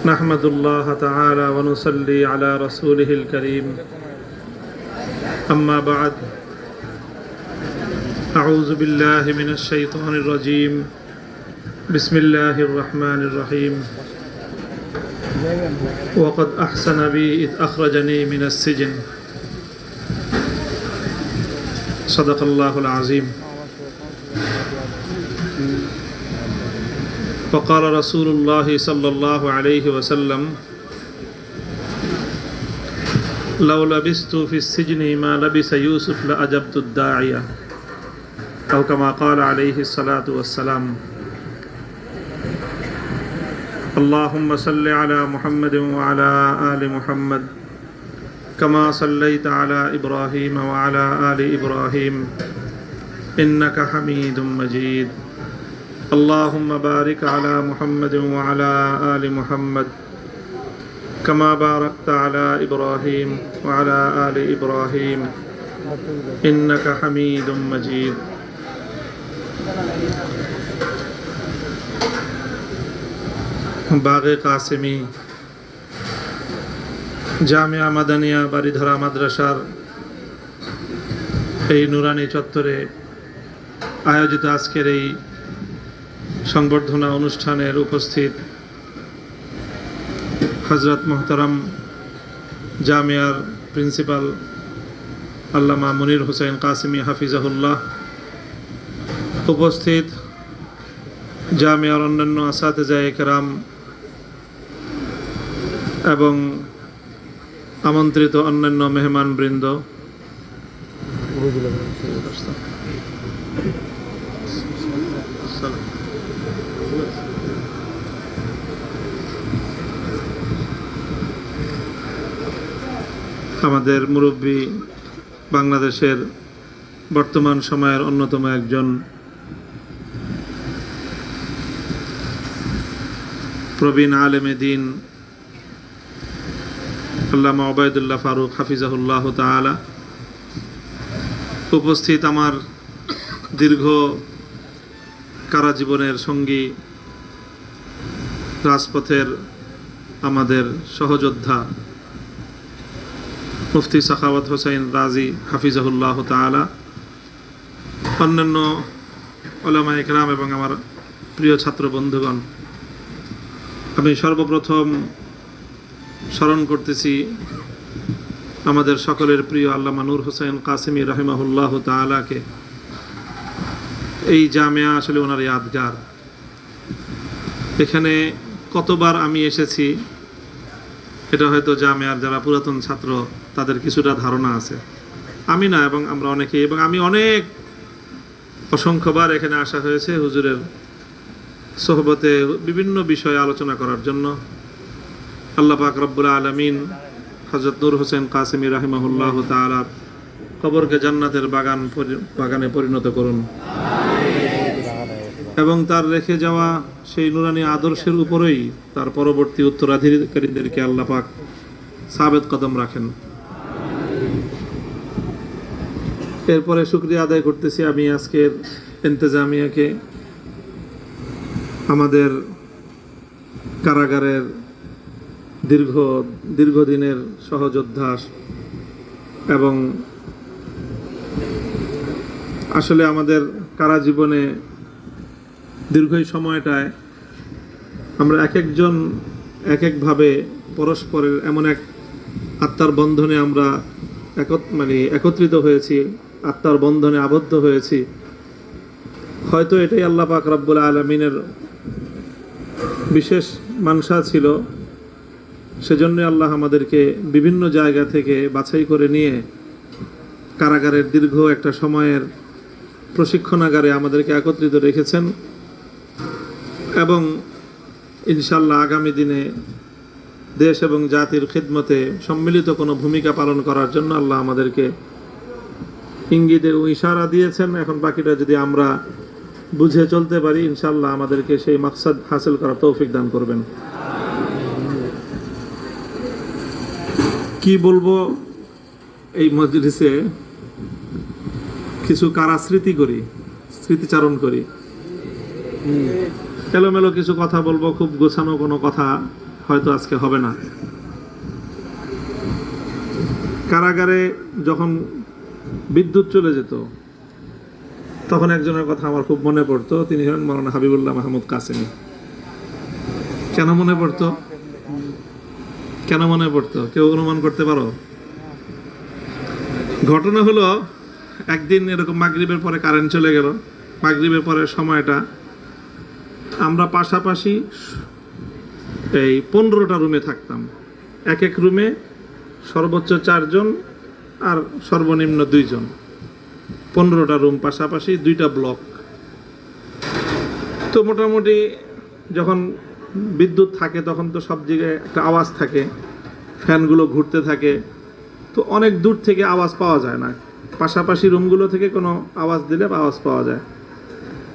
نحمد الله تعالى ونصلي على رسوله الكريم أما بعد أعوذ بالله من الشيطان الرجيم بسم الله الرحمن الرحيم وقد أحسن بي إذ أخرجني من السجن صدق الله العظيم وقال رسول الله صلى الله عليه وسلم لو لبثت في السجن ما لبث يوسف لأجبت الداعية أو كما قال عليه الصلاة والسلام اللهم صل على محمد وعلى آل محمد كما صليت على إبراهيم وعلى آل إبراهيم إنك حميد مجيد اللهم بارك على محمد وعلى آل محمد كما باركت على إبراهيم وعلى آل إبراهيم إنك حميد مجيد बाग़े कासिमी জামিয়া মাদানিয়া বাড়িধারা মাদ্রাসার এই নুরানি চত্বরে আয়োজিত আজকের এই সংবর্ধনা অনুষ্ঠানের উপস্থিত হযরত মুহতারাম জামিয়ার প্রিন্সিপাল আল্লামা মুনির হোসেন কাসিমি হাফিজাহুল্লাহ, উপস্থিত জামিয়ার অন্যান্য আসাতিজায়ে কেরাম এবং আমন্ত্রিত অন্যান্য মেহমানবৃন্দ, আমাদের মুরব্বী, বাংলাদেশের বর্তমান সময়ের অন্যতম একজন প্রবীণ আলেমে দ্বীন আল্লামা ওবায়দুল্লাহ ফারুক হাফিজাহুল্লাহ তাআলা, উপস্থিত আমার দীর্ঘ কারাজীবনের সঙ্গী, রাজপথের আমাদের সহযোদ্ধা মুফতি সাখাওয়াত হোসেন রাজি হাফিজাহুল্লাহ তাআলা, অন্যান্য উলামায়ে কেরাম এবং আমার প্রিয় ছাত্র বন্ধুগণ, আমি সর্বপ্রথম স্মরণ করতেছি আমাদের সকলের প্রিয় আল্লামা নূর হোসেন কাসিমি রাহিমাহুল্লাহ তাআলাকে। এই জামিয়া আসলে ওনার ইয়াদগার। এখানে কতবার আমি এসেছি এটা হয়তো জামিয়ার যারা পুরাতন ছাত্র তাদের কিছুটা ধারণা আছে, আমি না, এবং আমরা অনেকেই, এবং আমি অনেক অসংখ্যবার এখানে আসা হয়েছে হুজুরের সোহবতে বিভিন্ন বিষয়ে আলোচনা করার জন্য। আল্লাহ পাক রব্বুল আলামিন হযরত নূর হোসেন কাসিমি রাহিমাহুল্লাহ তাআলার কবরকে জান্নাতের বাগানে পরিণত করুন এবং তার রেখে যাওয়া সেই নুরানি আদর্শের উপরেই তার পরবর্তী উত্তরাধিকারীদেরকে আল্লাহ পাক সাবেত কদম রাখেন। এরপরে শুকরিয়া আদায় করতেছি আমি আজকের ইন্তেজামিয়াকে, আমাদের কারাগারের দীর্ঘদিনের সহযোদ্ধা, এবং আসলে আমাদের কারা জীবনে দীর্ঘ সময়টায় আমরা এক একজন এক একভাবে পরস্পরের এমন এক আত্মার বন্ধনে আমরা একত্রিত হয়েছি, আত্মার বন্ধনে আবদ্ধ হয়েছি। হয়তো এটাই আল্লাহ পাক রব্বুল আলামিনের বিশেষ মানসা ছিল, সেজন্য আল্লাহ আমাদেরকে বিভিন্ন জায়গা থেকে বাছাই করে নিয়ে কারাগারের দীর্ঘ একটা সময়ের প্রশিক্ষণাগারে আমাদেরকে একত্রিত রেখেছেন, এবং ইনশাআল্লাহ আগামী দিনে দেশ এবং জাতির খিদমতে সম্মিলিত কোনো ভূমিকা পালন করার জন্য আল্লাহ আমাদেরকে ইঙ্গিতে ও ইশারা দিয়েছেন। এখন বাকিটা যদি আমরা বুঝে চলতে পারি, ইনশাআল্লাহ আমাদেরকে সেই মাকসাদ হাসিল করার তৌফিক দান করবেন। কি বলবো, এই মজলিসে কিছু কারা স্মৃতিচারণ করি, এলোমেলো কিছু কথা বলবো, খুব গোছানো কোনো কথা হয়তো আজকে হবে না। কারাগারে যখন বিদ্যুৎ চলে যেত তখন একজনের কথা আমার খুব মনে পড়তো, তিনি হলেন মাওলানা হাবিবুল্লাহ মাহমুদ কাসেমি। কেন মনে পড়তো? কেন মনে পড়তো কেউ অনুমান করতে পারো? ঘটনা হলো, একদিন এরকম মাগরিবের পরে কারেন্ট চলে গেল। মাগরিবের পরের সময়টা আমরা পাশাপাশি এই 15টা রুমে থাকতাম। এক এক রুমে সর্বোচ্চ 4 জন আর সর্বনিম্ন 2 জন। 15টা রুম পাশাপাশি, 2টা ব্লক। তো মোটামুটি যখন বিদ্যুৎ থাকে তখন তো সব জায়গায় একটা আওয়াজ থাকে, ফ্যানগুলো ঘুরতে থাকে, তো অনেক দূর থেকে আওয়াজ পাওয়া যায় না। পাশাপাশি রুমগুলো থেকে কোনো আওয়াজ দিলে আওয়াজ পাওয়া যায়,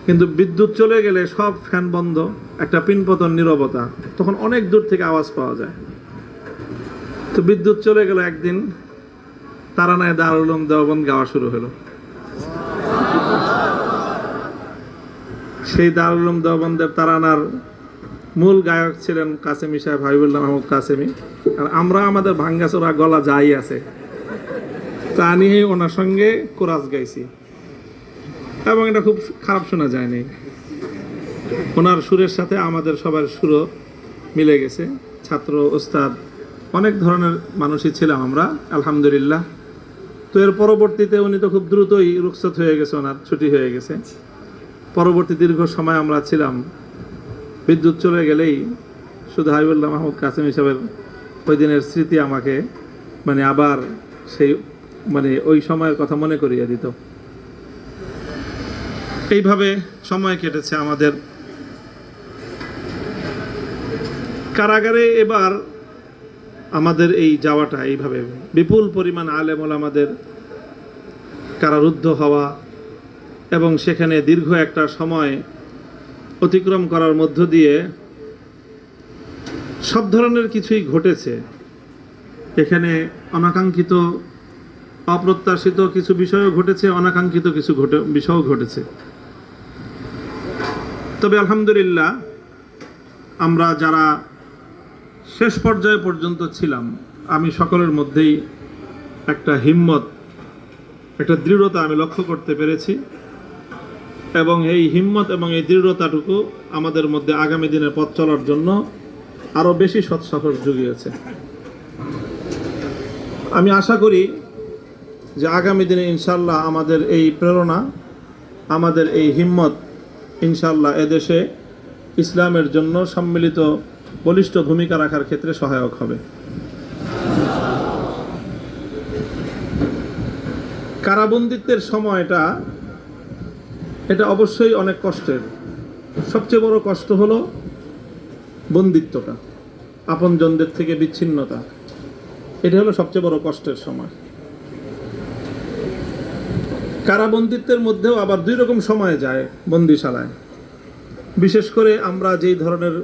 কিন্তু বিদ্যুৎ চলে গেলে সব ফ্যান বন্ধ, একটা পিনপতন নীরবতা, তখন অনেক দূর থেকে আওয়াজ পাওয়া যায়। তো বিদ্যুৎ চলে গেল, একদিন তারানায় দারুল উলুম দেওবন্দ গাওয়া শুরু হলো। সেই দারুল উলুম দেওবন্দের তারানার মূল গায়ক ছিলেন কাসেমি সাহেব, হাবিবুল্লাহ মাহমুদ কাসেমি। আর আমরা আমাদের ভাঙ্গাচোরা গলা যাই আছে তা নিয়ে ওনার সঙ্গে কোরাস গাইছি, এবং এটা খুব খারাপ শোনা যায়নি। ওনার সুরের সাথে আমাদের সবার সুরও মিলে গেছে। ছাত্র, ওস্তাদ, অনেক ধরনের মানুষই ছিলাম আমরা, আলহামদুলিল্লাহ। তো এর পরবর্তীতে উনি তো খুব দ্রুতই রুখসত হয়ে গেছে, ওনার ছুটি হয়ে গেছে। পরবর্তী দীর্ঘ সময় আমরা ছিলাম। বিদ্যুৎ চলে গেলেই শুধু হাবিবুল্লাহ মাহমুদ কাসেমি সাহেবের ওই দিনের স্মৃতি আমাকে আবার সেই ওই সময়ের কথা মনে করিয়ে দিত। এইভাবে সময় কেটেছে আমাদের। কারাগারে এবার আমাদের এই যাওয়াটা, এইভাবে বিপুল পরিমাণ আলেম ওলামাদের কারারুদ্ধ হওয়া এবং সেখানে দীর্ঘ একটা সময় অতিক্রম করার মধ্য দিয়ে সব ধরনের কিছুই ঘটেছে। এখানে অনাকাঙ্ক্ষিত, অপ্রত্যাশিত কিছু বিষয়ও ঘটেছে, অনাকাঙ্ক্ষিত কিছু বিষয়ও ঘটেছে। তবে আলহামদুলিল্লাহ আমরা যারা শেষ পর্যায়ে পর্যন্ত ছিলাম, আমি সকলের মধ্যেই একটা হিম্মত, একটা দৃঢ়তা আমি লক্ষ্য করতে পেরেছি, এবং এই হিম্মত এবং এই দৃঢ়তাটুকু আমাদের মধ্যে আগামী দিনের পথ চলার জন্য আরও বেশি সৎসাহস জুগিয়েছে। আমি আশা করি যে আগামী দিনে ইনশাল্লাহ আমাদের এই প্রেরণা, আমাদের এই হিম্মত ইনশাল্লাহ এদেশে ইসলামের জন্য সম্মিলিত বলিষ্ঠ ভূমিকা রাখার ক্ষেত্রে সহায়ক হবে। কারাবন্দিত্বের সময়টা, এটা অবশ্যই অনেক কষ্টের। সবচেয়ে বড় কষ্ট হলো বন্দিত্বটা, আপনজনদের থেকে বিচ্ছিন্নতা। এটা হলো সবচেয়ে বড় কষ্টের সময়। কারাবন্দিত্বের মধ্যেও আবার 2 রকম সময় যায় বন্দিশালায়। বিশেষ করে আমরা যেই ধরনের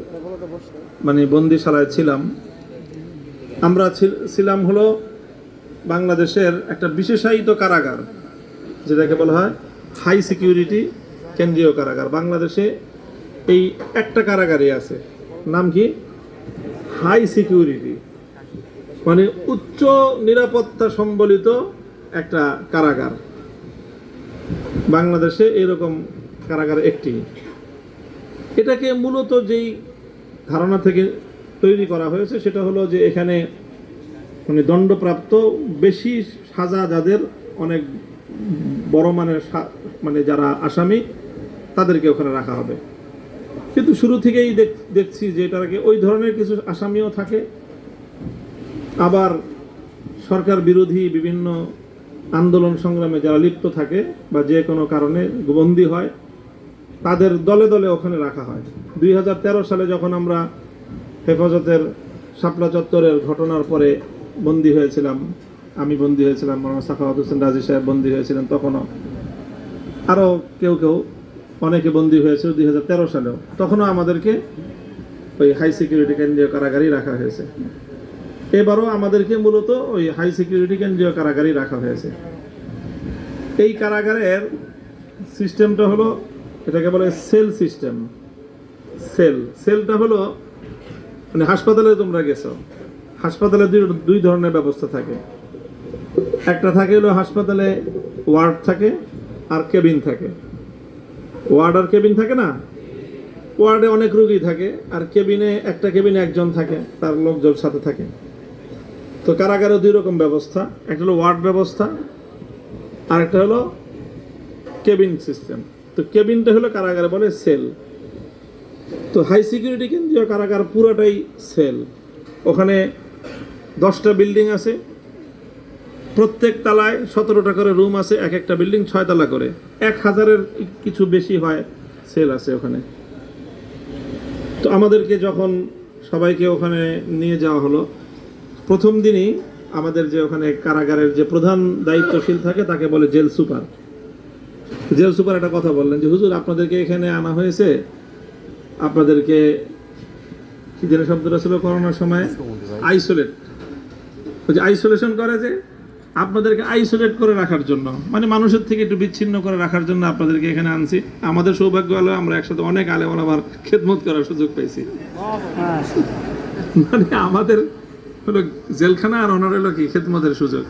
বন্দিশালায় ছিলাম, আমরা ছিলাম হলো বাংলাদেশের একটা বিশেষায়িত কারাগার, যেটাকে বলা হয় হাই সিকিউরিটি কেন্দ্রীয় কারাগার। বাংলাদেশে এই একটা কারাগারই আছে, নাম কি? হাই সিকিউরিটি, উচ্চ নিরাপত্তা সম্বলিত একটা কারাগার। বাংলাদেশে এরকম কারাগার একটি। এটাকে মূলত যেই ধারণা থেকে তৈরি করা হয়েছে সেটা হলো যে এখানে দণ্ডপ্রাপ্ত বেশি সাজা যাদের, অনেক বড় মানের যারা আসামি, তাদেরকে ওখানে রাখা হবে। কিন্তু শুরু থেকেই দেখছি যে এটাকে ওই ধরনের কিছু আসামিও থাকে, আবার সরকার বিরোধী বিভিন্ন আন্দোলন সংগ্রামে যারা লিপ্ত থাকে বা যে কোনো কারণে বন্দী হয়, তাদের দলে দলে ওখানে রাখা হয়। 2013 সালে যখন আমরা হেফাজতের শাপলা চত্বরের ঘটনার পরে বন্দী হয়েছিলাম, আমি বন্দী হয়েছিলাম, মোহাম্মদ সাখাওয়াত হোসেন রাজি সাহেব বন্দী হয়েছিলেন, তখনও আরও কেউ অনেকে বন্দী হয়েছিল 2013 সালেও। তখনও আমাদেরকে ওই হাই সিকিউরিটি কেন্দ্রীয় কারাগারেই রাখা হয়েছে। এবারও আমাদেরকে মূলত ওই হাই সিকিউরিটি কেন্দ্রীয় কারাগারেই রাখা হয়েছে। এই কারাগারের সিস্টেমটা হলো, এটাকে বলে সেল সিস্টেম। সেলটা হলো মানে হাসপাতালে তোমরা গেছো, হাসপাতালে দুই ধরনের ব্যবস্থা থাকে। একটা থাকে হলো হাসপাতালে ওয়ার্ড থাকে আর কেবিন থাকে। ওয়ার্ড আর কেবিন থাকে না, ওয়ার্ডে অনেক রোগী থাকে আর কেবিনে একটা কেবিনে একজন থাকে, তার লোকজন সাথে থাকে। তো কারাগারে দুই রকম ব্যবস্থা, একটা হলো ওয়ার্ড ব্যবস্থা আর একটা হলো কেবিন সিস্টেম। তো কেবিনটা হলো কারাগারে বলে সেল। তো হাই সিকিউরিটি কেন্দ্রীয় কারাগার পুরোটাই সেল। ওখানে 10টা বিল্ডিং আছে, প্রত্যেক তলায় 17টা করে রুম আছে, এক একটা বিল্ডিং 6 তলা করে, 1000-এর কিছু বেশি হয় সেল আছে ওখানে। তো আমাদেরকে যখন সবাইকে ওখানে নিয়ে যাওয়া হলো, প্রথম দিনই আমাদের যে ওখানে কারাগারের যে প্রধান দায়িত্বশীল থাকে তাকে বলে জেল সুপার। জেল সুপার একটা কথা বললেন যে হুজুর আপনাদেরকে এখানে আনা হয়েছে, আপনাদেরকে কি যেন শব্দটা ছিল করোনার সময়, আইসোলেট, আইসোলেশন করে, যে আপনাদেরকে আইসোলেট করে রাখার জন্য, মানে মানুষের থেকে একটু বিচ্ছিন্ন করে রাখার জন্য আপনাদেরকে এখানে আনছি। আমাদের সৌভাগ্য হলো আমরা একসাথে অনেক আলেম ওলামার খেদমত করার সুযোগ পেয়েছি। মানে আমাদের হলো জেলখানা আর ওনার হলো কি খেদমতের সুযোগ।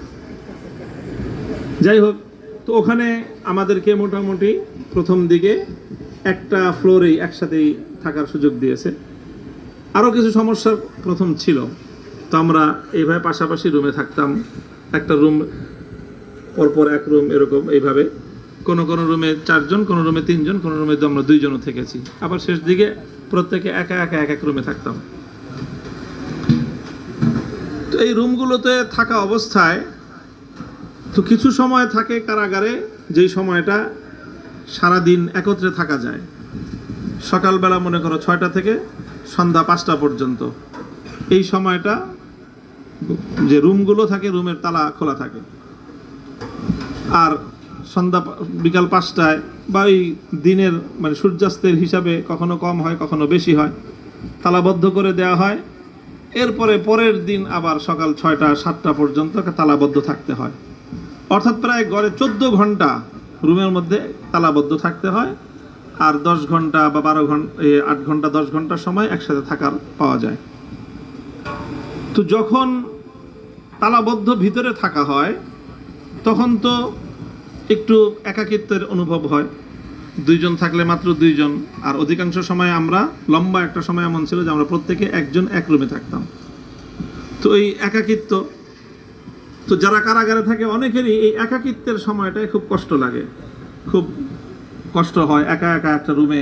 যাই হোক, তো ওখানে আমাদেরকে মোটামুটি প্রথম দিকে একটা ফ্লোরেই একসাথেই থাকার সুযোগ দিয়েছে। আরও কিছু সমস্যার প্রথম ছিল, তো আমরা এইভাবে পাশাপাশি রুমে থাকতাম, একটা রুম পরপর এক রুম, এরকম এইভাবে কোনো কোনো রুমে 4 জন, কোনো রুমে 3 জন, কোনো রুমে তো আমরা 2 জনও থেকেছি। আবার শেষ দিকে প্রত্যেকে একা একা এক এক রুমে থাকতাম। তো এই রুমগুলোতে থাকা অবস্থায় তো কিছু সময় থাকে কারাগারে, যেই সময়টা সারাদিন একত্রে থাকা যায়। সকালবেলা মনে করো 6টা থেকে সন্ধ্যা 5টা পর্যন্ত, এই সময়টা যে রুমগুলো থাকে রুমের তালা খোলা থাকে। আর বিকাল 5টায় বা এই দিনের মানে সূর্যাস্তের হিসাবে কখনো কম হয় কখনো বেশি হয়, তালাবদ্ধ করে দেওয়া হয়। এরপরে পরের দিন আবার সকাল 6টা 7টা পর্যন্ত তালাবদ্ধ থাকতে হয়। অর্থাৎ প্রায় গড়ে 14 ঘন্টা রুমের মধ্যে তালাবদ্ধ থাকতে হয়। আর 10 ঘন্টা বা 12 ঘন্টা, 8 ঘন্টা 10 ঘন্টার সময় একসাথে থাকার পাওয়া যায়। তো যখন তালাবদ্ধ ভিতরে থাকা হয় তখন তো একটু একাকিত্বের অনুভব হয়। 2 জন থাকলে মাত্র 2 জন, আর অধিকাংশ সময় আমরা লম্বা একটা সময় এমন ছিল যে আমরা প্রত্যেকে একজন এক রুমে থাকতাম। তো এই একাকিত্ব, তো যারা কারাগারে থাকে অনেকেরই এই একাকিত্বের সময়টায় খুব কষ্ট লাগে, খুব কষ্ট হয় একা একা একটা রুমে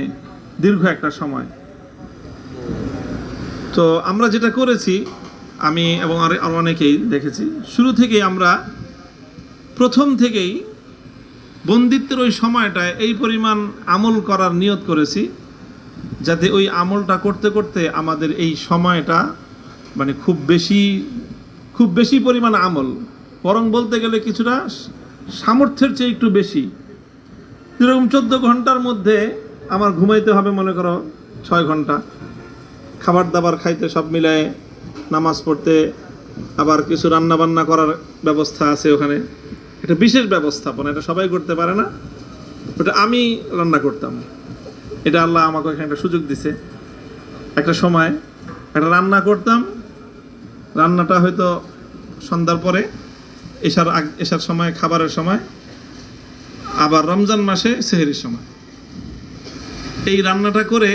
দীর্ঘ একটা সময়। তো আমরা যেটা করেছি, আমি এবং আর অনেকেই দেখেছি, শুরু থেকেই আমরা প্রথম থেকেই বন্দিত্বের ওই সময়টায় এই পরিমাণ আমল করার নিয়ত করেছি যাতে ওই আমলটা করতে করতে আমাদের এই সময়টা মানে খুব বেশি পরিমাণ আমল, বরং বলতে গেলে কিছুটা সামর্থ্যের চেয়ে একটু বেশি। যেরকম 14 ঘন্টার মধ্যে আমার ঘুমাইতে হবে মনে করো 6 ঘন্টা, খাবার দাবার খাইতে সব মিলায়, নামাজ পড়তে, আবার কিছু রান্না বান্না করার ব্যবস্থা আছে ওখানে। এটা বিশেষ ব্যবস্থাপনা, এটা সবাই করতে পারে না, ওটা আমি রান্না করতাম। এটা আল্লাহ আমাকে এখানে একটা সুযোগ দিছে। একটা সময় একটা রান্না করতাম, রান্নাটা হয়তো সন্ধ্যার পরে, এশার সময়, খাবারের সময়, আবার রমজান মাসে সেহরির সময়। এই রান্নাটা করে,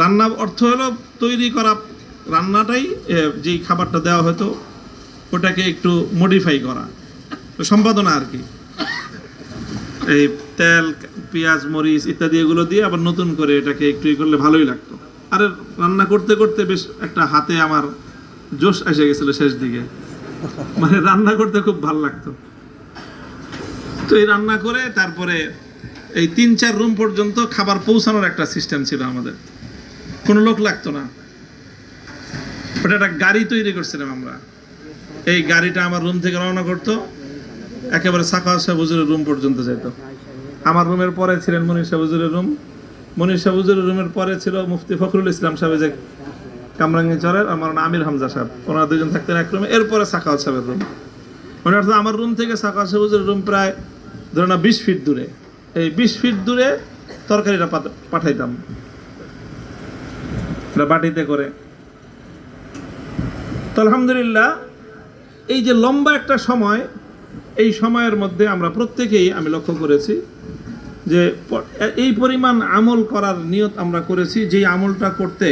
রান্না অর্থ হলো তৈরি করা রান্নাটাই, যেই খাবারটা দেওয়া হতো ওটাকে একটু মডিফাই করা, সম্পাদনা আর কি। এই তেল, পেঁয়াজ, মরিচ ইত্যাদি এগুলো দিয়ে আবার নতুন করে এটাকে একটু করলে ভালোই লাগতো। আর রান্না করতে করতে বেশ একটা হাতে আমার জোশ এসে গেছিল শেষ দিকে, মানে রান্না করতে খুব ভালো লাগতো। তো এই রান্না করে তারপরে এই 3-4 রুম পর্যন্ত খাবার পৌঁছানোর একটা সিস্টেম ছিল আমাদের, কোনো লোক লাগতো না। ওটা একটা গাড়ি তৈরি করছিলাম আমরা। এই গাড়িটা আমার রুম থেকে রওনা করতো, একেবারে সাখাওয়াত সাহেব হুজুরের রুম পর্যন্ত যেত। আমার রুমের পরে ছিলেন মনির সাহেব হুজুরের রুম, মনির সাহেব হুজুরের রুমের পরে ছিল মুফতি ফখরুল ইসলাম সাহেব, যে কামরাঙ্গীচরের, আমার আমির হামজা সাহেব, ওনারা 2 জন থাকতেন এক রুমে। এরপরে সাখাওয়াত সাহেবের রুম, মানে অর্থাৎ আমার রুম থেকে সাখাওয়াত সাহেব হুজুরের রুম প্রায় ধরো না 20 ফিট দূরে। এই 20 ফিট দূরে তরকারিটা পাঠাইতাম এটা বাটিতে করে। তো আলহামদুলিল্লাহ, এই যে লম্বা একটা সময়, এই সময়ের মধ্যে আমরা প্রত্যেকেই, আমি লক্ষ্য করেছি যে এই পরিমাণ আমল করার নিয়ত আমরা করেছি, যেই আমলটা করতে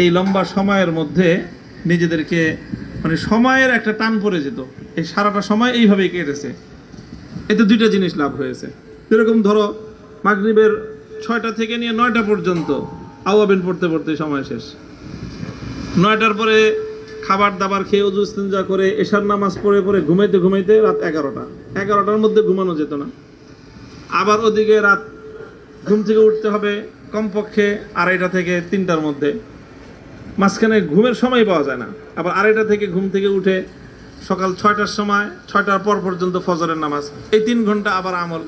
এই লম্বা সময়ের মধ্যে নিজেদেরকে মানে সময়ের একটা টান পড়ে যেত। এই সারাটা সময় এইভাবেই কেটেছে। এতে দুইটা জিনিস লাভ হয়েছে। যেরকম ধরো মাগরিবের 6টা থেকে নিয়ে 9টা পর্যন্ত আওয়াবিন পড়তে পড়তে সময় শেষ। 9টার পরে খাবার দাবার খেয়ে ওযু ইস্তিনজা করে এশার নামাজ পড়ে পড়ে ঘুমাইতে ঘুমাইতে রাত 11টার মধ্যে ঘুমানো যেত না। আবার ওদিকে রাত ঘুম থেকে উঠতে হবে কমপক্ষে 2:30 থেকে 3টার মধ্যে, মাঝখানে ঘুমের সময় পাওয়া যায় না। আবার 2:30 থেকে ঘুম থেকে উঠে সকাল 6টার সময়, 6টার পর পর্যন্ত ফজরের নামাজ, এই 3 ঘন্টা আবার আমল,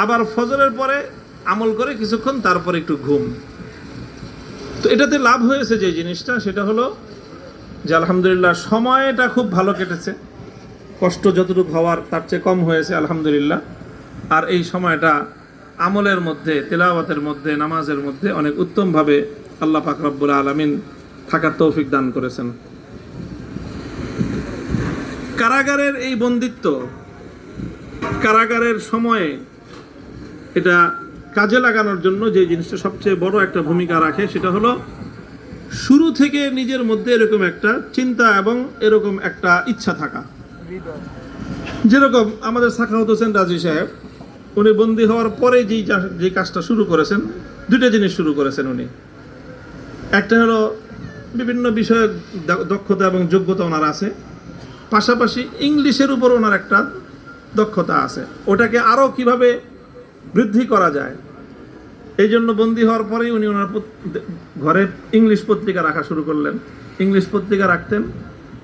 আবার ফজরের পরে আমল করে কিছুক্ষণ, তারপর একটু ঘুম। তো এটাতে লাভ হয়েছে যে জিনিসটা, সেটা হলো যে আলহামদুলিল্লাহ সময়টা খুব ভালো কেটেছে। কষ্ট যতটুকু হওয়ার তার চেয়ে কম হয়েছে আলহামদুলিল্লাহ। আর এই সময়টা আমলের মধ্যে, তেলাওয়াতের মধ্যে, নামাজের মধ্যে অনেক উত্তমভাবে আল্লাহ পাক রব্বুল আলামিন থাকার তৌফিক দান করেছেন। কারাগারের এই বন্দিত্ব, কারাগারের সময়ে এটা কাজে লাগানোর জন্য যে জিনিসটা সবচেয়ে বড় একটা ভূমিকা রাখে, সেটা হলো শুরু থেকে নিজের মধ্যে এরকম একটা চিন্তা এবং এরকম একটা ইচ্ছা থাকা। যেরকম আমাদের সাখাওয়াত হোসেন রাজি সাহেব, উনি বন্দী হওয়ার পরে যে কাজটা শুরু করেছেন, দুইটা জিনিস শুরু করেছেন উনি। একটা হলো বিভিন্ন বিষয়ে দক্ষতা এবং যোগ্যতা ওনার আছে, পাশাপাশি ইংলিশের উপর ওনার একটা দক্ষতা আছে। ওটাকে আরও কিভাবে বৃদ্ধি করা যায়, এই জন্য বন্দী হওয়ার পরেই উনি ওনার ঘরে ইংলিশ পত্রিকা রাখা শুরু করলেন। ইংলিশ পত্রিকা রাখতেন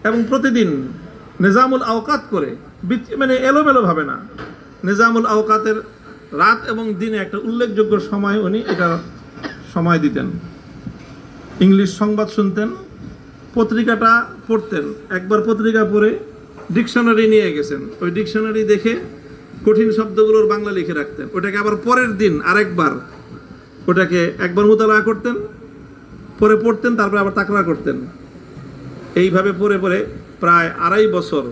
এবং প্রতিদিন নিজামুল আওকাত করে, মানে এলোমেলোভাবে না, নিজামুল আওকাতের রাত এবং দিনে একটা উল্লেখযোগ্য সময় উনি এটা সময় দিতেন। ইংলিশ সংবাদ শুনতেন, পত্রিকাটা পড়তেন। একবার পত্রিকা পড়ে ডিকশনারি নিয়ে গেছেন, ওই ডিকশনারি দেখে কঠিন শব্দগুলোর বাংলা লিখে রাখতেন। ওটাকে আবার পরের দিন আরেকবার ওটাকে একবার মুতালা করতেন, পরে পড়তেন, তারপরে আবার তাকরা করতেন। এইভাবে পড়ে পড়ে প্রায় 2.5 বছর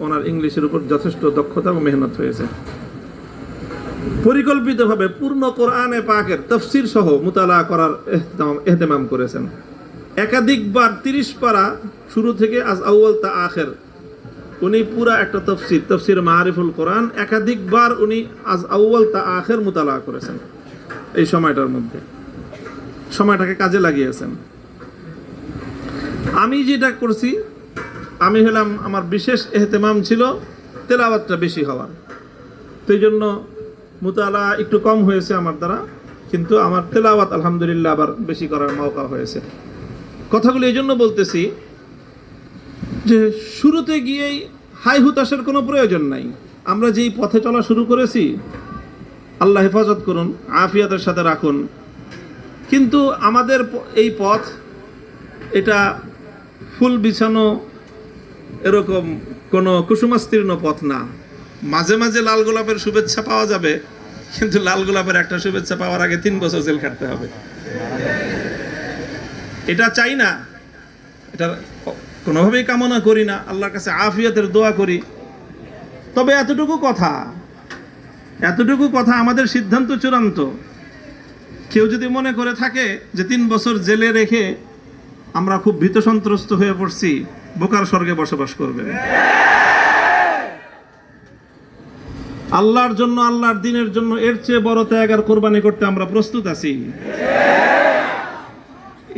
ওনার ইংলিশের উপর যথেষ্ট দক্ষতা এবং মেহনত হয়েছে। পরিকল্পিতভাবে পূর্ণ কোরআনে পাকের তাফসীর সহ মুতালা করার ইহতেমাম করেছেন। একাধিকবার 30 পারা শুরু থেকে আজ আউয়াল তা আখের উনি পুরা একটা তফসির মারিফুল কোরআন একাধিকবার উনি আজ আউয়াল তা আখের মুতালা করেছেন। এই সময়টার মধ্যে সময়টাকে কাজে লাগিয়েছেন। আমি যেটা করছি, আমি হলাম, আমার বিশেষ ইহতেমাম ছিল তেলাওয়াতটা বেশি হওয়ার, তো এই জন্য মুতালা একটু কম হয়েছে আমার দ্বারা, কিন্তু আমার তেলাওয়াত আলহামদুলিল্লাহ আবার বেশি করার মওকা হয়েছে। কথাগুলো এই জন্য বলতেছি যে শুরুতে গিয়েই হাই হুতাশের কোনো প্রয়োজন নাই। আমরা যেই পথে চলা শুরু করেছি, আল্লাহ হেফাজত করুন, আফিয়াতের সাথে রাখুন, কিন্তু আমাদের এই পথ এটা ফুল বিছানো এরকম কোনো কুসুমাস্তীর্ণ পথ না। মাঝে মাঝে লাল গোলাপের শুভেচ্ছা পাওয়া যাবে, কিন্তু লাল গোলাপের একটা শুভেচ্ছা পাওয়ার আগে 3 বছর জেল খাটতে হবে। এটা চাই না, এটা কোনোভাবেই কামনা করি না, আল্লাহর কাছে আফিয়াতের দোয়া করি। তবে এতটুকু কথা আমাদের সিদ্ধান্ত চূড়ান্ত। কেউ যদি মনে করে থাকে যে 3 বছর জেলে রেখে আমরা খুব ভীত সন্ত্রস্ত হয়ে পড়ছি, বোকার স্বর্গে বসবাস করবে। আল্লাহর জন্য, আল্লাহর দ্বীনের জন্য এর চেয়ে বড় ত্যাগ আর কোরবানি করতে আমরা প্রস্তুত আছি।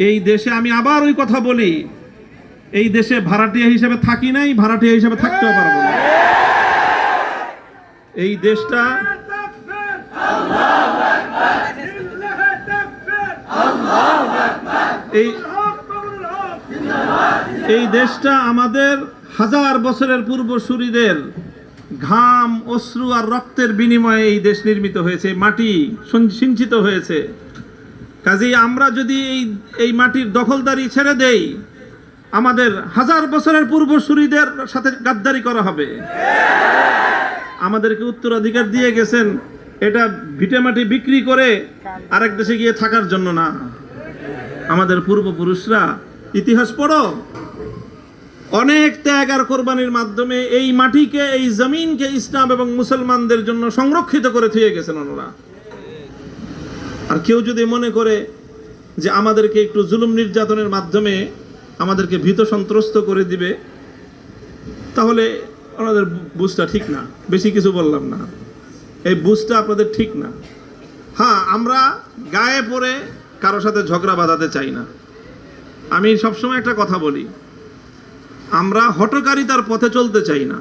এই দেশে আমি আবার ওই কথা বলি, এই দেশে ভাড়াটিয়া হিসেবে থাকি নাই, ভাড়াটিয়া হিসেবে থাকতেও পারবো না। এই দেশটা এই দেশটা আমাদের হাজার বছরের পূর্বসূরীদের ঘাম, অশ্রু আর রক্তের বিনিময়ে এই দেশ নির্মিত হয়েছে, মাটি সিঞ্চিত হয়েছে। কাজেই আমরা যদি এই মাটির দখলদারি ছেড়ে দেই, আমাদের হাজার বছরের পূর্বসূরীদের সাথে গাদ্দারি করা হবে। আমাদেরকে উত্তরাধিকার দিয়ে গেছেন এটা ভিটেমাটি বিক্রি করে আরেক দেশে গিয়ে থাকার জন্য না। আমাদের পূর্বপুরুষরা, ইতিহাস পড়ো, অনেক ত্যাগ আর কোরবানির মাধ্যমে এই মাটিকে, এই জমিনকে ইসলাম এবং মুসলমানদের জন্য সংরক্ষিত করে থুয়ে গেছেন ওনারা। আর কেউ যদি মনে করে যে আমাদেরকে একটু জুলুম নির্যাতনের মাধ্যমে আমাদেরকে ভীত সন্ত্রস্ত করে দিবে, তাহলে ওনাদের বুঝটা ঠিক না। বেশি কিছু বললাম না, এই বুঝটা আপনাদের ঠিক না। হ্যাঁ, আমরা গায়ে পড়ে কারোর সাথে ঝগড়া বাঁধাতে চাই না। আমি সবসময় একটা কথা বলি, আমরা হঠকারিতার পথে চলতে চাই না,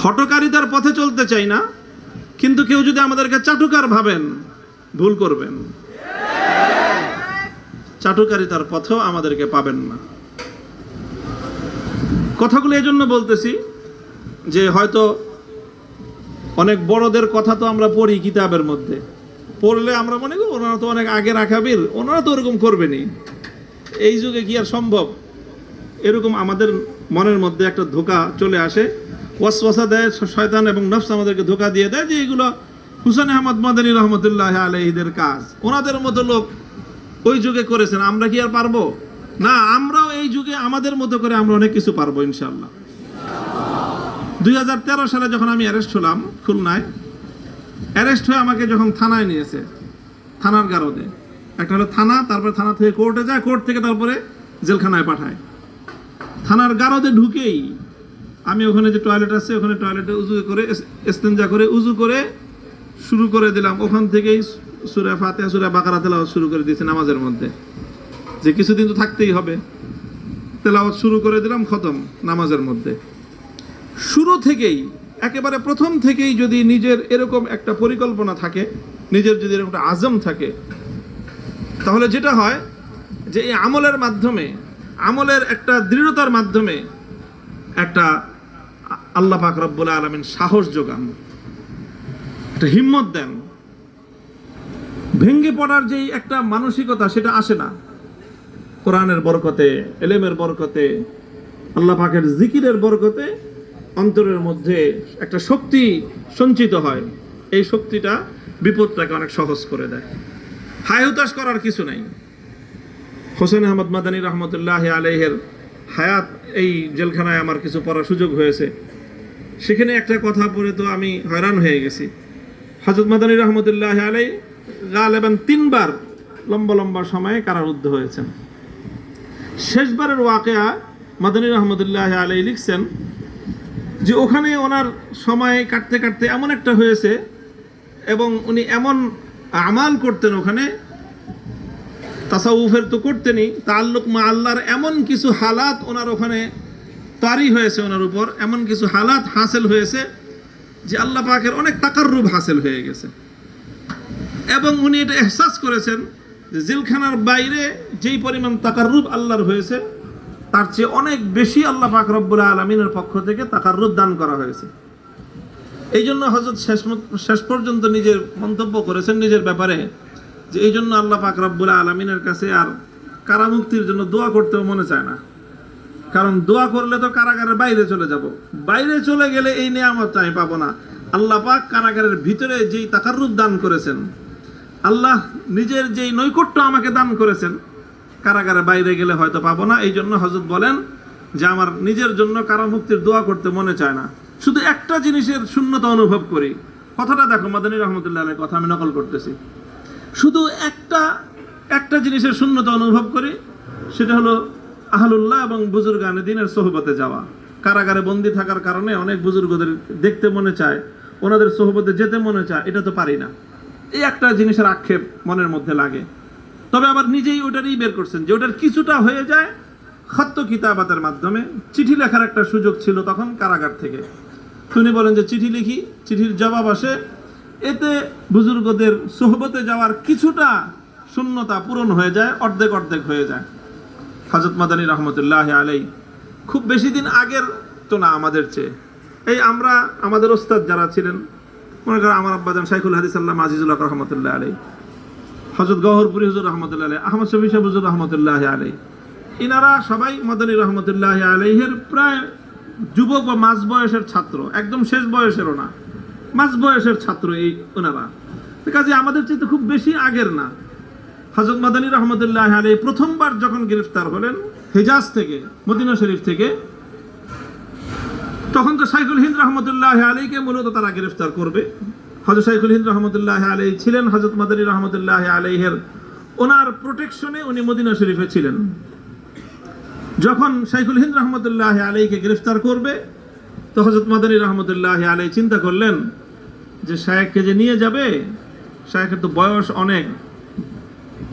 হঠকারিতার পথে চলতে চাই না। কিন্তু কেউ যদি আমাদেরকে চাটুকার ভাবেন, ভুল করবেন। চাটুকারিতার পথেও আমাদেরকে পাবেন না। কথাগুলো এই জন্য বলতেছি যে হয়তো অনেক বড়দের কথা তো আমরা পড়ি কিতাবের মধ্যে, পড়লে আমরা মনে করি ওনারা তো অনেক আগের আকাবির, ওনারা তো ওরকম করবেনি, এই যুগে কি আর সম্ভব? এরকম আমাদের মনের মধ্যে একটা ধোঁকা চলে আসে, ওয়াসওয়াসা দেয় শয়তান এবং নফস আমাদেরকে ধোঁকা দিয়ে দেয় যে এগুলো হুসেন আহমদ মাদানী রহমতুল্লাহ আলাইহিদের কাজ, ওনাদের মতো লোক ওই যুগে করেছেন, আমরা কি আর পারবো? না, আমরাও এই যুগে আমাদের মতো করে আমরা অনেক কিছু পারবো ইনশাআল্লাহ। 2013 সালে যখন আমি অ্যারেস্ট হলাম খুলনায়, অ্যারেস্ট হয়ে আমাকে যখন থানায় নিয়েছে, থানার গারদে, একটা হলো থানা, তারপরে থানা থেকে কোর্টে যায়, কোর্ট থেকে তারপরে জেলখানায় পাঠায়। থানার গারদে ঢুকেই আমি ওখানে যে টয়লেট আছে, ওখানে টয়লেটে উজু করে ইস্তেঞ্জা করে উজু করে শুরু করে দিলাম। ওখান থেকেই সূরা ফাতিহা সূরা বাকারা তেলাওয়াত শুরু করে দিয়েছে নামাজের মধ্যে, যে কিছুদিন তো থাকতেই হবে। তেলাওয়াত শুরু করে দিলাম, খতম নামাজের মধ্যে। শুরু থেকেই, একেবারে প্রথম থেকেই যদি নিজের এরকম একটা পরিকল্পনা থাকে, নিজের যদি এরকম একটা আজম থাকে, তাহলে যেটা হয় যে এই আমলের মাধ্যমে, আমলের একটা দৃঢ়তার মাধ্যমে একটা আল্লাহ পাক রব্বুল আলামিন সাহস যোগান, একটা হিম্মত দেন। ভেঙ্গে পড়ার যেই একটা মানসিকতা, সেটা আসে না। কোরআনের বরকতে, এলেমের বরকতে, আল্লাহ পাকের জিকিরের বরকতে অন্তরের মধ্যে একটা শক্তি সঞ্চিত হয়। এই শক্তিটা বিপদটাকে অনেক সহজ করে দেয়। হায় হুতাশ করার কিছু নাই। হোসেন আহমদ মাদানী রহমতুল্লাহ আলাইহির হায়াত, এই জেলখানায় আমার কিছু পড়ার সুযোগ হয়েছে। সেখানে একটা কথা পড়ে তো আমি হয়রান হয়ে গেছি। হযরত মাদানী রহমতুল্লাহ আলাইহি গালেবান 3 বার লম্বা লম্বা সময়ে কারারুদ্ধ হয়েছেন। শেষবারের ওয়াকিয়া মাদানী রহমতুল্লাহ আলাইহি লিখছেন যে ওখানে ওনার সময় কাটতে কাটতে এমন একটা হয়েছে, এবং উনি এমন আমাল করতেন ওখানে, তাসাউফের তো করতেনই, তাআল্লুক মা আল্লাহর এমন কিছু হালাত ওনার ওখানে তারি হয়েছে, ওনার উপর এমন কিছু হালাত হাসিল হয়েছে যে আল্লাহ পাকের অনেক তাকাররুব হাসিল হয়ে গেছে। এবং উনি এটা এহসাস করেছেন যে জেলখানার বাইরে যেই পরিমাণ তাকাররুব আল্লাহর হয়েছে, তার চেয়ে অনেক বেশি আল্লাহ পাক রব্বুল আলামিনের পক্ষ থেকে তাকাররুব দান করা হয়েছে। এই জন্য হযরত শেষ পর্যন্ত নিজের মন্তব্য করেছেন নিজের ব্যাপারে যে এই জন্য আল্লাহ পাক রব্বুল আলামিনের কাছে আর কারামুক্তির জন্য দোয়া করতেও মনে চায় না। কারণ দোয়া করলে তো কারাগারের বাইরে চলে যাব, বাইরে চলে গেলে এই নিয়ামত আমি পাবো না। আল্লাহ পাক কারাগারের ভিতরে যেই তাকাররুব দান করেছেন, আল্লাহ নিজের যেই নৈকট্য আমাকে দান করেছেন, কারাগারের বাইরে গেলে হয়তো পাবো না। এই জন্য হযরত বলেন যে আমার নিজের জন্য কারামুক্তির দোয়া করতে মনে চায় না, শুধু একটা জিনিসের শূন্যতা অনুভব করি। কথাটা দেখো, মাদানী রহমতুল্লাহ আলাইহির কথা আমি নকল করতেছি। শুধু একটা জিনিসের শূন্যতা অনুভব করি, সেটা হলো আহলুল্লাহ এবং বুজুর্গানে দ্বীনের সোহবতে যাওয়া। কারাগারে বন্দী থাকার কারণে অনেক বুজুর্গদের দেখতে মনে চায়, ওনাদের সোহবতে যেতে মনে চায়, এটা তো পারি না। এই একটা জিনিসের আক্ষেপ মনের মধ্যে লাগে। তবে আবার নিজেই ওটারই বের করছেন যে ওটার কিছুটা হয়ে যায় খত্ত কিতাবাতের মাধ্যমে। চিঠি লেখার একটা সুযোগ ছিল তখন কারাগার থেকে। তিনি বলেন যে চিঠি লিখি, চিঠির জবাব আসে, এতে বুজুর্গদের সোহবতে যাওয়ার কিছুটা শূন্যতা পূরণ হয়ে যায়, অর্ধেক অর্ধেক হয়ে যায়। হযরত মাদানী রহমতুল্লাহ আলাইহি খুব বেশি দিন আগের তো না, আমাদের চেয়ে এই আমরা আমাদের ওস্তাদ যারা ছিলেন, মনে করেন আমার আব্বাজান শাইখুল হাদিস আল্লামা আজিজুল হক রহমতুল্লাহ আলাইহি, হযরত গওহরপুরি হুজুর রহমতুল্লাহ আলাইহি, আহমদ শফি সাহেব হুজুর রহমতুল্লাহ আলাইহি, ইনারা সবাই মাদানী রহমতুল্লাহ আলাইহির প্রায় যুবক বা মাঝ বয়সের ছাত্র, একদম শেষ বয়সেরও না, মাঝ বয়সের ছাত্র এই ওনারা। কাজে আমাদের চেয়ে খুব বেশি আগের না। হযরত মাদানী রহমতুল্লাহ আলাইহি প্রথমবার যখন গ্রেফতার হলেন, হিজাজ থেকে, মদিনা শরীফ থেকে, তখন তো শাইখুল হিন্দ রহমতুল্লাহ আলাইকে মূলত তারা গ্রেফতার করবে। হযরত শাইখুল হিন্দ রহমতুল্লাহ আলাই ছিলেন হযরত মাদানী রহমতুল্লাহ আলাইহের, ওনার প্রোটেকশনে উনি মদিনা শরীফে ছিলেন। যখন শাইখুল হিন্দ রহমতুল্লাহ আলাইকে গ্রেফতার করবে, তো হযরত মাদানী রহমতুল্লাহ আলাই চিন্তা করলেন যে শায়েখকে যে নিয়ে যাবে, শায়েখের তো বয়স অনেক,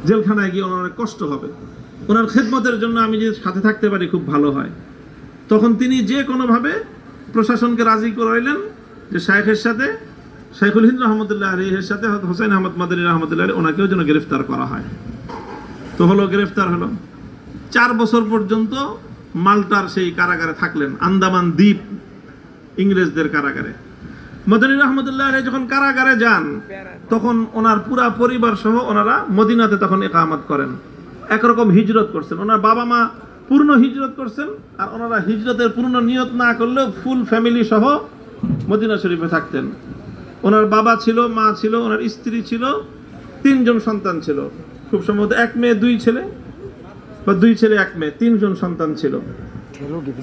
জেলখানায় গিয়ে ওনার অনেক কষ্ট হবে, ওনার খেদমতের জন্য আমি যে সাথে থাকতে পারি খুব ভালো হয়। তখন তিনি যে কোনোভাবে প্রশাসনকে রাজি করাইলেন যে শায়েখের সাথে, শাইখুল হিন্দ রহমতুল্লাহ আলাইহির সাথে হোসেন আহমদ মাদানী রহমতুল্লাহ আলাইহি ওনাকেও যেন গ্রেফতার করা হয়। তো হলো, গ্রেফতার হলো। 4 বছর পর্যন্ত মাল্টার সেই কারাগারে থাকলেন, আন্দামান দ্বীপ ইংরেজদের কারাগারে। মাদানী রহমতুল্লাহ আলাইহি যখন কারাগারে যান, তখন ওনার পুরা পরিবার সহ ওনারা মদিনাতে তখন ইকামত করেন, একরকম হিজরত করছেন। ওনার বাবা মা পূর্ণ হিজরত করছেন, আর ওনারা হিজরতের পূর্ণ নিয়ত না করলেও ফুল ফ্যামিলি সহ মদিনা শরীফে থাকতেন। ওনার বাবা ছিল, মা ছিল, ওনার স্ত্রী ছিল, 3 জন সন্তান ছিল, খুব সম্ভবত 1 মেয়ে 2 ছেলে বা 2 ছেলে 1 মেয়ে, 3 জন সন্তান ছিল।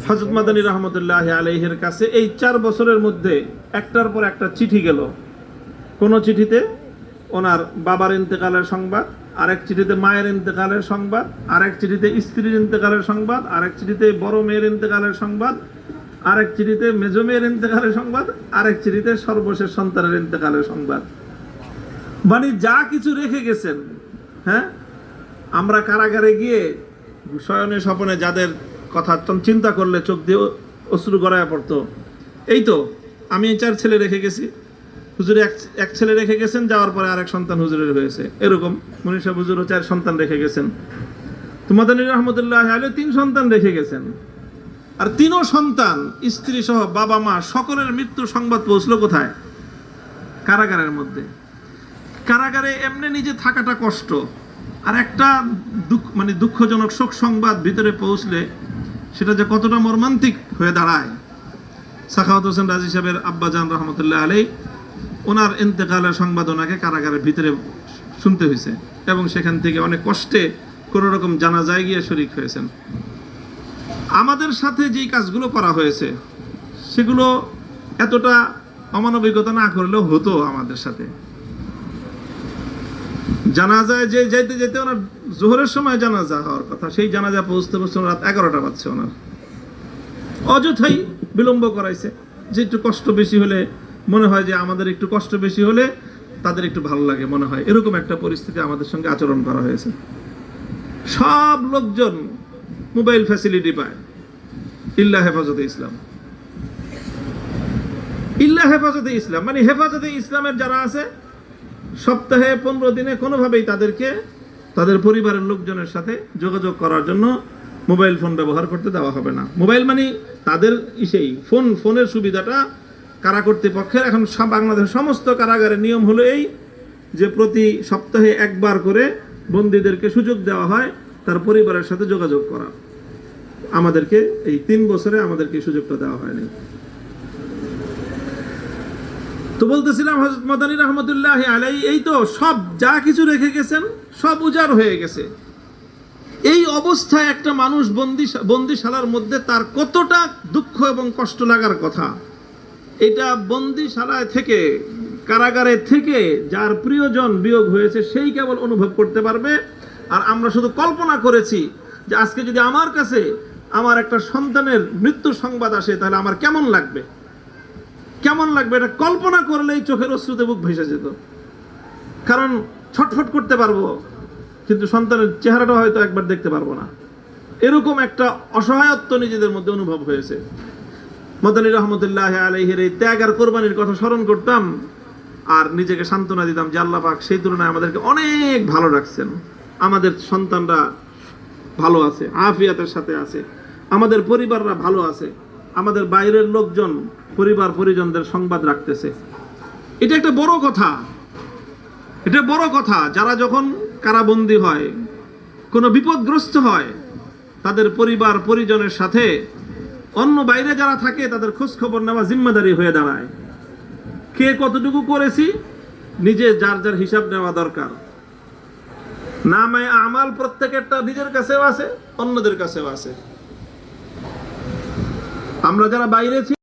হযরত মাদানী রহমতুল্লাহ আলাইহির কাছে এই 4 বছরের মধ্যে একটার পর একটা চিঠি গেল। কোন চিঠিতে ওনার বাবার ইন্তেকালের সংবাদ, আরেক চিঠিতে মায়ের ইন্তেকালের সংবাদ, আরেক চিঠিতে স্ত্রীর ইন্তেকালের সংবাদ, আরেক চিঠিতে বড় মেয়ের ইন্তেকালের সংবাদ, আরেক চিঠিতে মেজো মেয়ের ইন্তেকালের সংবাদ, আরেক চিঠিতে সর্বশেষ সন্তানের ইন্তেকালের সংবাদ। মানে যা কিছু রেখে গেছেন, হ্যাঁ, আমরা কারাগারে গিয়ে শয়নে স্বপনে যাদের কথা চিন্তা করলে চোখ দিয়ে অশ্রু গড়ায় পড়তো, এই তো আমি 4 ছেলে রেখে গেছি, হুজুরে এক ছেলে রেখে গেছেন, যাওয়ার পরে আরেক সন্তান হুজুরের হয়েছে, এরকম মনীষ সাহেব হুজুরও 4 সন্তান রেখে গেছেন। তো মাদানী রহমতুল্লাহ আলাইহি 3 সন্তান রেখে গেছেন, আর 3ও সন্তান, স্ত্রী সহ বাবা মা সকলের মৃত্যুর সংবাদ পৌঁছলো কোথায়? কারাগারের মধ্যে। কারাগারে এমনি নিজে থাকাটা কষ্ট, আর একটা দুঃখজনক শোক সংবাদ ভিতরে পৌঁছলে সেটা যে কতটা মর্মান্তিক হয়ে দাঁড়ায়। সাখাওয়াত হোসেন রাজি সাহেবের আব্বাজান রহমতুল্লাহ আলাইহি, ওনার ইন্তেকালের সংবাদ ওনাকে কারাগারের ভিতরে শুনতে হয়েছে, এবং সেখান থেকে অনেক কষ্টে কোনো রকম জানাজায় গিয়ে শরীক হয়েছেন। আমাদের সাথে যেই কাজগুলো করা হয়েছে সেগুলো এতটা অমানবিকতা না করলেও হতো আমাদের সাথে। জানাজায় যে যেতে যেতে ওনার জোহরের সময় জানাজা হওয়ার কথা, সেই জানাজা পৌঁছতে পৌঁছতে রাত 11টা বাজছে। ওনার অযথাই বিলম্ব করাইছে, যে একটু কষ্ট বেশি হলে মনে হয় যে আমাদের একটু কষ্ট বেশি হলে তাদের একটু ভালো লাগে মনে হয়, এরকম একটা পরিস্থিতি আমাদের সঙ্গে আচরণ করা হয়েছে। সব লোকজন মোবাইল ফ্যাসিলিটি পায়, ইল্লা হেফাজতে ইসলাম। ইল্লা হেফাজতে ইসলাম মানে হেফাজতে ইসলামের যারা আছে, সপ্তাহে 15 দিনে কোনোভাবেই তাদেরকে তাদের পরিবারের লোকজনের সাথে যোগাযোগ করার জন্য মোবাইল ফোন ব্যবহার করতে দেওয়া হবে না। মোবাইল মানে তাদের ফোনের সুবিধাটা কারা কর্তৃপক্ষের। এখন বাংলাদেশের সমস্ত কারাগারের নিয়ম হলো এই যে প্রতি সপ্তাহে 1 বার করে বন্দীদেরকে সুযোগ দেওয়া হয় তার পরিবারের সাথে যোগাযোগ করা। আমাদেরকে এই 3 বছরে আমাদেরকে সুযোগটা দেওয়া হয়নি। তো বলতেছিলাম হযরত মাদানী রহমতুল্লাহ আলাইহি এই তো সব যা কিছু রেখে গেছেন সব উজাড় হয়ে গেছে। এই অবস্থায় একটা মানুষ বন্দিশালার মধ্যে তার কতটা দুঃখ এবং কষ্ট লাগার কথা, এটা বন্দিশালায় থেকে, কারাগারে থেকে যার প্রিয়জন বিয়োগ হয়েছে সেই কেবল অনুভব করতে পারবে। আর আমরা শুধু কল্পনা করেছি যে আজকে যদি আমার কাছে আমার একটা সন্তানের মৃত্যুর সংবাদ আসে তাহলে আমার কেমন লাগবে, এটা কল্পনা করলেই চোখের অশ্রুতে বুক ভেসে যেত। কারণ ছটফট করতে পারবো কিন্তু সন্তানের চেহারাটা হয়তো একবার দেখতে পারবো না, এরকম একটা অসহায়ত্ব নিজেদের মধ্যে অনুভব হয়েছে। মাদানী রহমতুল্লাহ আলাইহির এই ত্যাগ আর কোরবানির কথা স্মরণ করতাম আর নিজেকে সান্ত্বনা দিতাম যে আল্লাহ পাক সেই তুলনায় আমাদেরকে অনেক ভালো রাখছেন। আমাদের সন্তানরা ভালো আছে, আফিয়াতের সাথে আছে, আমাদের পরিবাররা ভালো আছে, আমাদের বাইরের লোকজন পরিবার পরিজনদের সংবাদ রাখতেছে। এটা একটা বড় কথা, এটা বড় কথা। যারা যখন কারাবন্দী হয়, কোনো বিপদগ্রস্ত হয়, তাদের পরিবার পরিজনের সাথে অন্য বাইরে যারা থাকে তাদের খোঁজ খবর নেওয়া জিম্মেদারি হয়ে দাঁড়ায়। কে কতটুকু করেছি নিজে যার যার হিসাব নেওয়া দরকার। নামে আমাল প্রত্যেকেরটা নিজের কাছেও আছে, অন্যদের কাছেও আছে। আমরা যারা বাইরে ছি